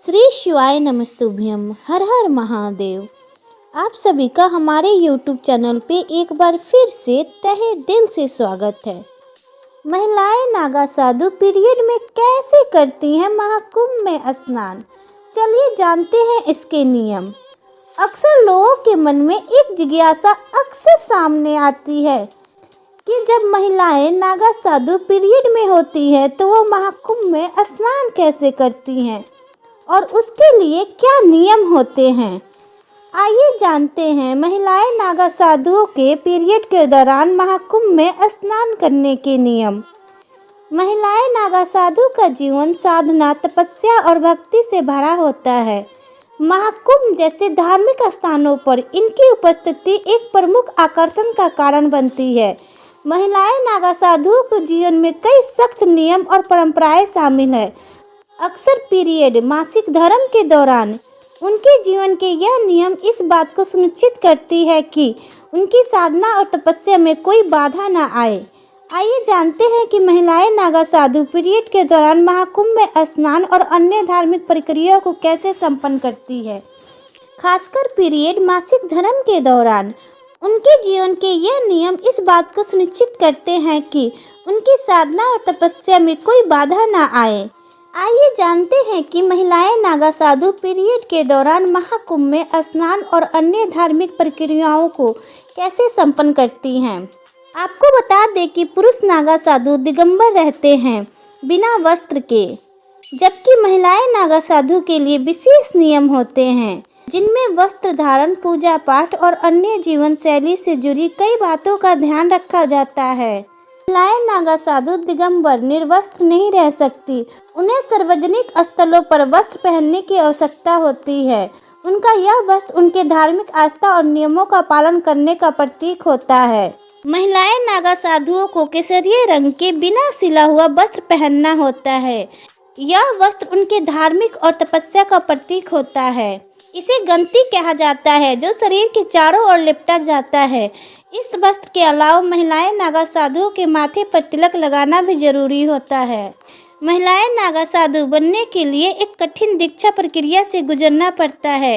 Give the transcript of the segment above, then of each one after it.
श्री शिवाय नमस्तुभ्यम। हर हर महादेव। आप सभी का हमारे YouTube चैनल पे एक बार फिर से तहे दिल से स्वागत है। महिलाएं नागा साधु पीरियड में कैसे करती हैं महाकुंभ में स्नान, चलिए जानते हैं इसके नियम। अक्सर लोगों के मन में एक जिज्ञासा अक्सर सामने आती है कि जब महिलाएं नागा साधु पीरियड में होती है तो वो महाकुंभ में स्नान कैसे करती हैं और उसके लिए क्या नियम होते हैं। आइए जानते हैं महिलाएं नागा साधुओं के पीरियड के दौरान महाकुंभ में स्नान करने के नियम। महिलाएं नागा साधु का जीवन साधना, तपस्या और भक्ति से भरा होता है। महाकुंभ जैसे धार्मिक स्थानों पर इनकी उपस्थिति एक प्रमुख आकर्षण का कारण बनती है। महिलाएं नागा साधुओं के जीवन में कई सख्त नियम और परंपराएं शामिल है। अक्सर पीरियड मासिक धर्म के दौरान उनके जीवन के यह नियम इस बात को सुनिश्चित करती है कि उनकी साधना और तपस्या में कोई बाधा न आए। आइए जानते हैं कि महिलाएं नागा साधु पीरियड के दौरान महाकुंभ में स्नान और अन्य धार्मिक प्रक्रियाओं को कैसे संपन्न करती है। खासकर पीरियड मासिक धर्म के दौरान उनके जीवन के यह नियम इस बात को सुनिश्चित करते हैं कि उनकी साधना और तपस्या में कोई बाधा न आए। आइए जानते हैं कि महिलाएं नागा साधु पीरियड के दौरान महाकुंभ में स्नान और अन्य धार्मिक प्रक्रियाओं को कैसे संपन्न करती हैं। आपको बता दें कि पुरुष नागा साधु दिगंबर रहते हैं बिना वस्त्र के, जबकि महिलाएं नागा साधु के लिए विशेष नियम होते हैं जिनमें वस्त्र धारण, पूजा पाठ और अन्य जीवन शैली से जुड़ी कई बातों का ध्यान रखा जाता है। महिलाएं नागा साधु दिगंबर निर्वस्त्र नहीं रह सकती। उन्हें सार्वजनिक स्थलों पर वस्त्र पहनने की आवश्यकता होती है। उनका यह वस्त्र उनके धार्मिक आस्था और नियमों का पालन करने का प्रतीक होता है। महिलाएं नागा साधुओं को केसरिया रंग के बिना सिला हुआ वस्त्र पहनना होता है। यह वस्त्र उनके धार्मिक और तपस्या का प्रतीक होता है। इसे गंती कहा जाता है जो शरीर के चारों ओर लिपटा जाता है। इस वस्त्र के अलावा महिलाएं नागा साधुओं के माथे पर तिलक लगाना भी जरूरी होता है। महिलाएं नागा साधु बनने के लिए एक कठिन दीक्षा प्रक्रिया से गुजरना पड़ता है।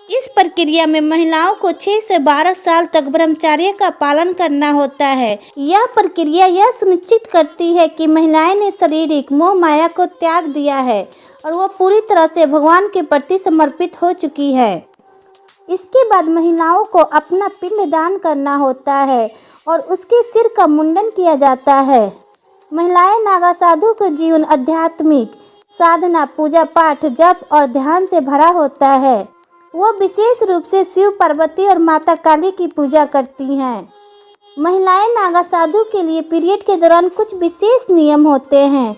इस प्रक्रिया में महिलाओं को 6 से 12 साल तक ब्रह्मचर्य का पालन करना होता है। यह प्रक्रिया यह सुनिश्चित करती है कि महिलाएं ने शारीरिक मोह माया को त्याग दिया है और वो पूरी तरह से भगवान के प्रति समर्पित हो चुकी है। इसके बाद महिलाओं को अपना पिंड दान करना होता है और उसके सिर का मुंडन किया जाता है। महिलाएं नागा साधु का जीवन आध्यात्मिक साधना, पूजा पाठ, जप और ध्यान से भरा होता है। वो विशेष रूप से शिव, पार्वती और माता काली की पूजा करती हैं। महिलाएं नागा साधु के लिए पीरियड के दौरान कुछ विशेष नियम होते हैं।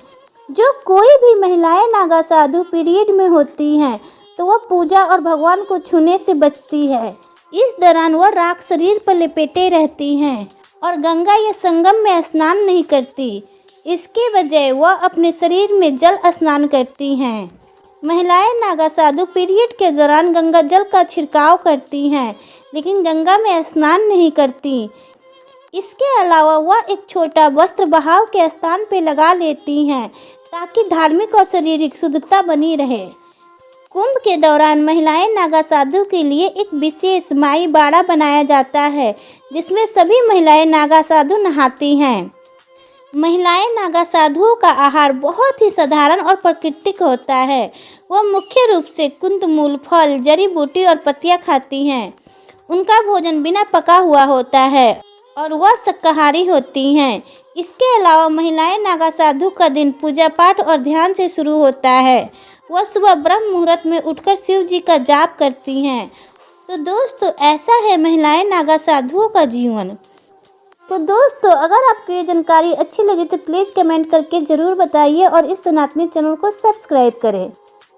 जो कोई भी महिलाएं नागा साधु पीरियड में होती हैं तो वह पूजा और भगवान को छूने से बचती है। इस दौरान वह राख शरीर पर लपेटे रहती हैं और गंगा या संगम में स्नान नहीं करती। इसके बजाय वह अपने शरीर में जल स्नान करती हैं। महिलाएं नागा साधु पीरियड के दौरान गंगा जल का छिड़काव करती हैं लेकिन गंगा में स्नान नहीं करती। इसके अलावा वह एक छोटा वस्त्र बहाव के स्थान पर लगा लेती हैं ताकि धार्मिक और शारीरिक शुद्धता बनी रहे। कुंभ के दौरान महिलाएं नागा साधु के लिए एक विशेष माई बाड़ा बनाया जाता है जिसमें सभी महिलाएं नागा साधु नहाती हैं। महिलाएं नागा साधुओं का आहार बहुत ही साधारण और प्राकृतिक होता है। वह मुख्य रूप से कुंदमूल, फल, जड़ी बूटी और पत्तियां खाती हैं। उनका भोजन बिना पका हुआ होता है और वह शाकाहारी होती हैं। इसके अलावा महिलाएं नागा साधु का दिन पूजा पाठ और ध्यान से शुरू होता है। वह सुबह ब्रह्म मुहूर्त में उठकर शिव जी का जाप करती हैं। तो दोस्तों, ऐसा है महिलाएं नागा साधुओं का जीवन। तो दोस्तों, अगर आपको ये जानकारी अच्छी लगी तो प्लीज़ कमेंट करके ज़रूर बताइए और इस सनातनी चैनल को सब्सक्राइब करें।